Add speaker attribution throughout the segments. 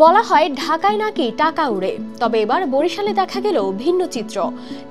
Speaker 1: বলা হয় ঢাকায় নাকি টাকা উড়ে, তবে এবার বরিশালে দেখা গেল ভিন্ন চিত্র।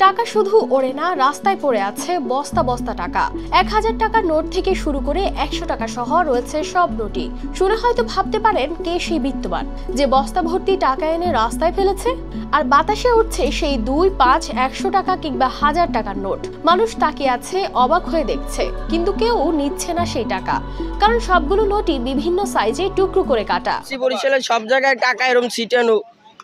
Speaker 1: টাকা শুধু ওড়ে না, রাস্তায় পড়ে আছে বস্তা বস্তা টাকা। 1000 টাকার নোট থেকে শুরু করে 100 টাকা সহ রয়েছে সব নোটই। শুনে হয়তো ভাবতে পারেন কে সেই বিত্তবান যে বস্তা ভর্তি টাকা এনে রাস্তায় ফেলেছে। আর বাতাসে উঠছে সেই 2, 5, 100 টাকা কিংবা 1000 টাকার নোট। মানুষ তাকিয়ে আছে, অবাক হয়ে দেখছে, কিন্তু কেউ নিচ্ছে না সেই টাকা, কারণ সবগুলো নোটই বিভিন্ন সাইজে টুকরো করে কাটা।
Speaker 2: বরিশালের সব জায়গায় টাকা এরকম ছিটানো,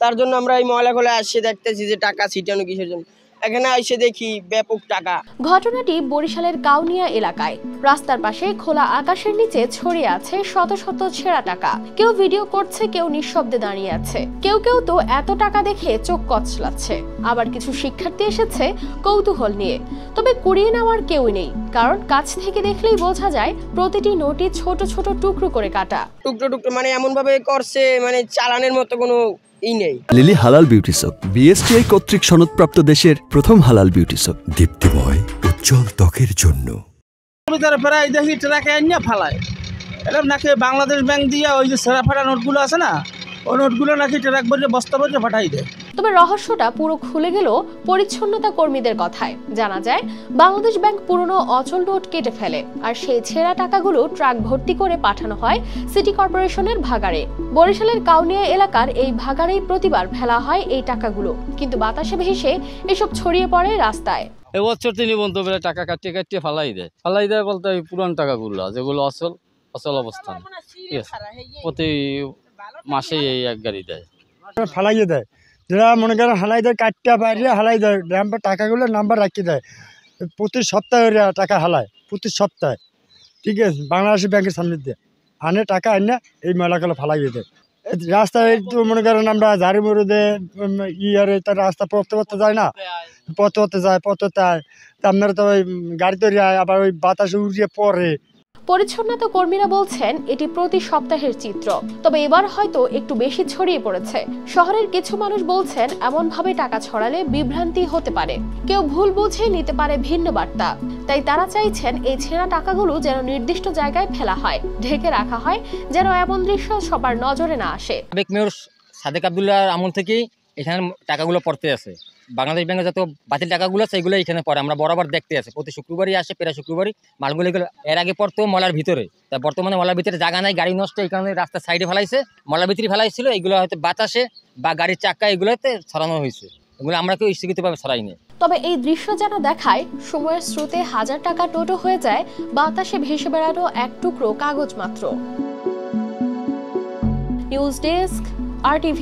Speaker 2: তার জন্য আমরা এই ময়লা খোলা আসছে দেখতেছি যে টাকা ছিটানো কিসের জন্য। এখানে এসে দেখি ব্যাপক টাকা।
Speaker 1: ঘটনাটি বরিশালের কাউনিয়া এলাকায়। রাস্তার পাশে খোলা আকাশের নিচে ছড়িয়ে আছে শত শত ছেঁড়া টাকা। কেউ ভিডিও করছে, কেউ নিঃশব্দে দাঁড়িয়ে আছে। কেউ তো এত টাকা দেখে চোখ কচলাচ্ছে। আবার কিছু শিক্ষার্থী এসেছে কৌতূহল নিয়ে, তবে কুড়িয়ে নেওয়ার কেউই নেই, কারণ কাছ থেকে দেখলেই বোঝা যায় প্রতিটি নোটই ছোট ছোট টুকরো করে কাটা।
Speaker 2: টুকরো মানে এমন ভাবে করছে, মানে চালানের মতো কোনো
Speaker 3: লিলি হালাল বিউটি সোপ, বিএসটিআই কর্তৃক সনদপ্রাপ্ত দেশের প্রথম হালাল বিউটি সোপ, দীপ্তিময় উজ্জ্বল ত্বকের জন্য।
Speaker 4: প্রায় দেখি ট্রাকে আনিয়ে ফালায়, এরকম নাকি বাংলাদেশ ব্যাংক দিয়ে ওই যে সেরা ফাটা নোটগুলো আছে না, ওই নোটগুলো নাকি ট্রাক ভরে বস্তা ভরে পাঠাই দেয়।
Speaker 1: তবে রহস্যটা পুরো খুলে গেল পরিচ্ছন্নতা কর্মীদের কথায়। জানা যায় বাংলাদেশ ব্যাংক পুরনো অচল নোট কেটে ফেলে, আর সেই ছেঁড়া টাকাগুলো ট্রাক ভর্তি করে পাঠানো হয় সিটি কর্পোরেশনের ভাগাড়ে। বরিশালের কাউনিয়া এলাকার এই ভাগাড়েই প্রতিবার ফেলা হয় এই টাকাগুলো, কিন্তু বাতাসে ভেসে এসব ছড়িয়ে পড়ে রাস্তায়।
Speaker 5: এবছর তিনি বলতে পারে টাকা কাটিয়ে ফালাই দেয় বলতে ওই পুরান টাকাগুলো যেগুলো অচল অবস্থান, ঠিক আছে, প্রতি মাসেই এই এক গাড়ি দেয়,
Speaker 4: ফালাইয়ে দেয়। যারা মনে করেন হালাই দেয়, কাটটা বাইরে হালাই দেয়, টাকাগুলো নাম্বার রাখিয়ে দেয়। প্রতি সপ্তাহে টাকা হালায়, প্রতি সপ্তাহে, ঠিক আছে। বাংলাদেশ ব্যাংকের সামনে দিয়ে আনে টাকা আনে এই মেলাগুলো ফালাইয়ে দেয়। রাস্তায় তো মনে করেন আমরা ঝাড়ি মরু দেয় তার রাস্তা পড়তে যায় না, পড়তে যায় আপনারা তো ওই গাড়িতে আবার ওই বাতাসে উড়িয়ে পড়ে।
Speaker 1: পরিচ্ছন্নতা কর্মীরা বলছেন এটি প্রতি সপ্তাহের চিত্র, তবে এবার হয়তো একটু বেশি ছড়িয়ে পড়েছে। শহরের কিছু মানুষ বলছেন এমন ভাবে টাকা ছড়ালে বিভ্রান্তি হতে পারে, কেউ ভুল বুঝে নিতে পারে ভিন্ন বার্তা। তাই তারা চাইছেন এই ছেঁড়া টাকাগুলো যেন নির্দিষ্ট জায়গায় ফেলা হয়, ঢেকে রাখা হয়, যেন এমন দৃশ্য সবার নজরে না আসে।
Speaker 6: সাবেক মেয়র সাদেক আব্দুল্লাহর আমল থেকেই এখানে টাকাগুলো পড়তে আছে। বাংলাদেশ ব্যাংকের যত বাতিল টাকাগুলো আছে এগুলো এখানে পড়ে, আমরা বরাবর দেখতে আছি। প্রতি শুক্রবারই আসে, প্রায় শুক্রবারই মালগুলো এর আগে পড়তো মলার ভিতরে। তা বর্তমানে মলার ভিতরে জায়গা নাই, গাড়ি নষ্ট, এই কারণে রাস্তার সাইডে ফেলাইছে, মলার ভিতরে ফেলাইছিল। এগুলো হয়তো বাতাসে বা গাড়ির চাকা এগুলোতে ছড়ানো হয়েছে, এগুলো আমরা কেউ স্থগিতভাবে ছড়াইনি।
Speaker 1: তবে এই দৃশ্য যেন দেখায় সময়ের স্রোতে 1000 টাকা টোটো হয়ে যায় বাতাসে ভেসে বেড়ানো এক টুকরো কাগজ মাত্র। News desk, RTV।